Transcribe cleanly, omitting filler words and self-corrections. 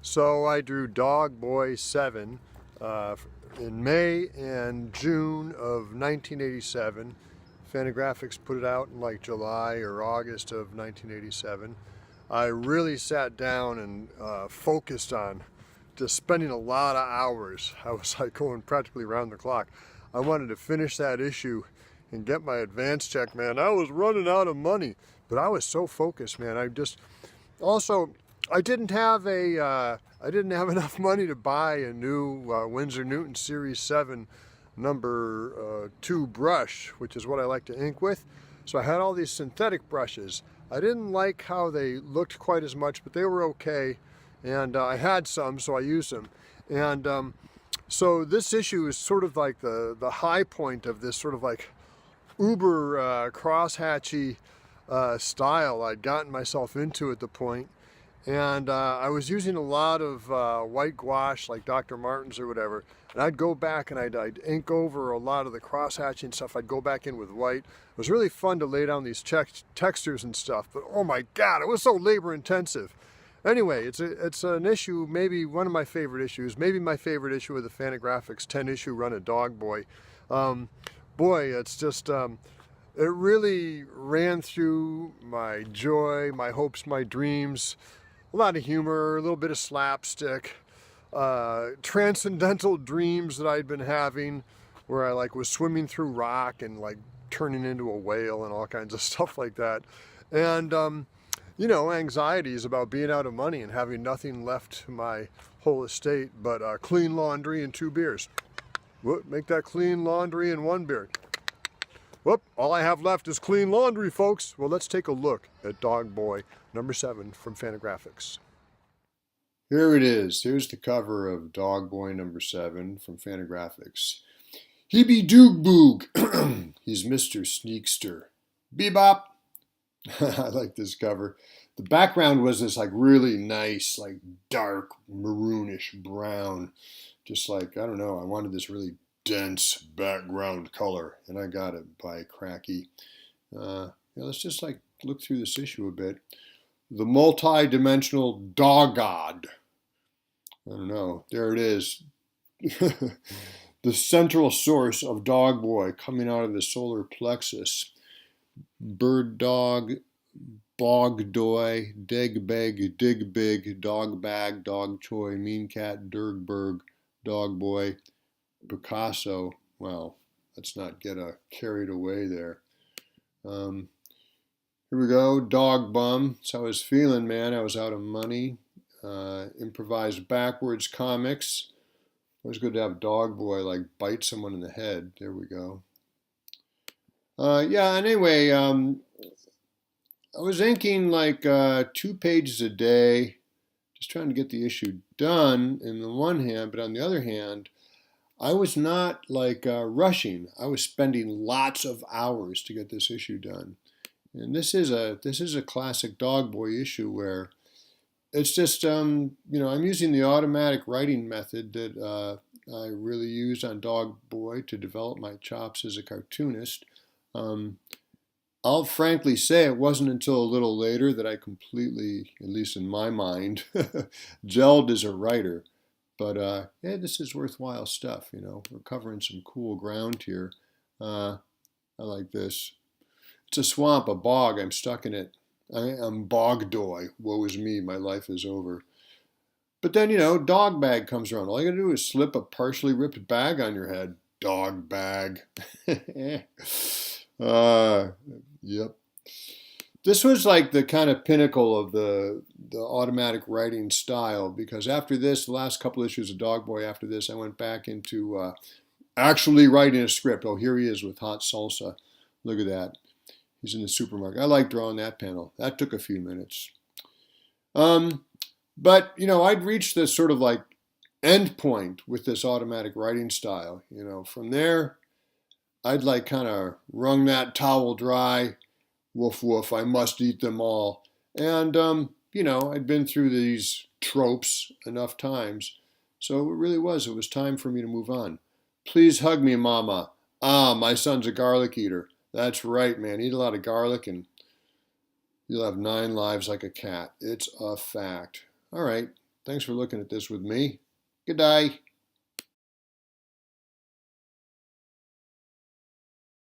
So I drew Dog Boy 7 uh, in May and June of 1987. Fantagraphics put it out in like July or August of 1987. I really sat down and focused on just spending a lot of hours. I was like going practically around the clock. I wanted to finish that issue and get my advance check, man. I was running out of money, but I was so focused, man. Also, I didn't have enough money to buy a new Winsor Newton Series 7 number 2 brush, which is what I like to ink with. So I had all these synthetic brushes. I didn't like how they looked quite as much, but they were okay. And I had some, so I used them. And so this issue is sort of like the high point of this sort of like uber crosshatchy style I'd gotten myself into at the point. And I was using a lot of white gouache, like Dr. Martin's or whatever. And I'd go back and I'd ink over a lot of the cross-hatching stuff. I'd go back in with white. It was really fun to lay down these textures and stuff. But oh my God, it was so labor-intensive. Anyway, it's an issue, maybe one of my favorite issues, maybe my favorite issue of the Fantagraphics 10-issue run of Dog Boy. Boy, it's just, it really ran through my joy, my hopes, my dreams. A lot of humor, a little bit of slapstick, transcendental dreams that I'd been having where I like was swimming through rock and like turning into a whale and all kinds of stuff like that. And, anxieties about being out of money and having nothing left to my whole estate but clean laundry and 2 beers. Whoop, make that clean laundry and 1 beer. Whoop, all I have left is clean laundry, folks. Well, let's take a look at Dog Boy number 7 from Fantagraphics. Here it is. Here's the cover of Dog Boy number 7 from Fantagraphics. He be Doog Boog. He's Mr. Sneakster. Bebop. I like this cover. The background was this like really nice, like dark maroonish brown. Just like, I don't know, I wanted this really dense background color, and I got it by Cracky. Let's just like look through this issue a bit. The multi-dimensional dog god. I don't know. There it is. The central source of Dog Boy coming out of the solar plexus. Bird dog, bog doy, dig beg, dig big, dog bag, dog choy, mean cat, Dergberg, Dog Boy, Picasso. Well, let's not get carried away there. Here we go. Dog bum. That's how I was feeling, man. I was out of money. Improvised backwards comics. Always good to have Dog Boy like bite someone in the head. There we go. Anyway, I was inking like 2 pages a day, just trying to get the issue done on the one hand, but on the other hand, I was not like rushing. I was spending lots of hours to get this issue done. And this is a classic Dog Boy issue where it's just I'm using the automatic writing method that I really used on Dog Boy to develop my chops as a cartoonist. I'll frankly say it wasn't until a little later that I completely, at least in my mind, gelled as a writer. But this is worthwhile stuff. We're covering some cool ground here. I like this. It's a swamp, a bog. I'm stuck in it. I'm bog doy. Woe is me. My life is over. But then, dog bag comes around. All you gotta do is slip a partially ripped bag on your head. Dog bag. Yep. This was like the kind of pinnacle of the automatic writing style, because after this, the last couple issues of Dog Boy after this, I went back into actually writing a script. Oh, here he is with hot salsa. Look at that. He's in the supermarket. I like drawing that panel. That took a few minutes. But, I'd reached this sort of like end point with this automatic writing style. From there, I'd like kind of wrung that towel dry. Woof, woof, I must eat them all. And, I'd been through these tropes enough times. So it was time for me to move on. Please hug me, Mama. Ah, my son's a garlic eater. That's right, man. Eat a lot of garlic and you'll have 9 lives like a cat. It's a fact. All right. Thanks for looking at this with me. Good day.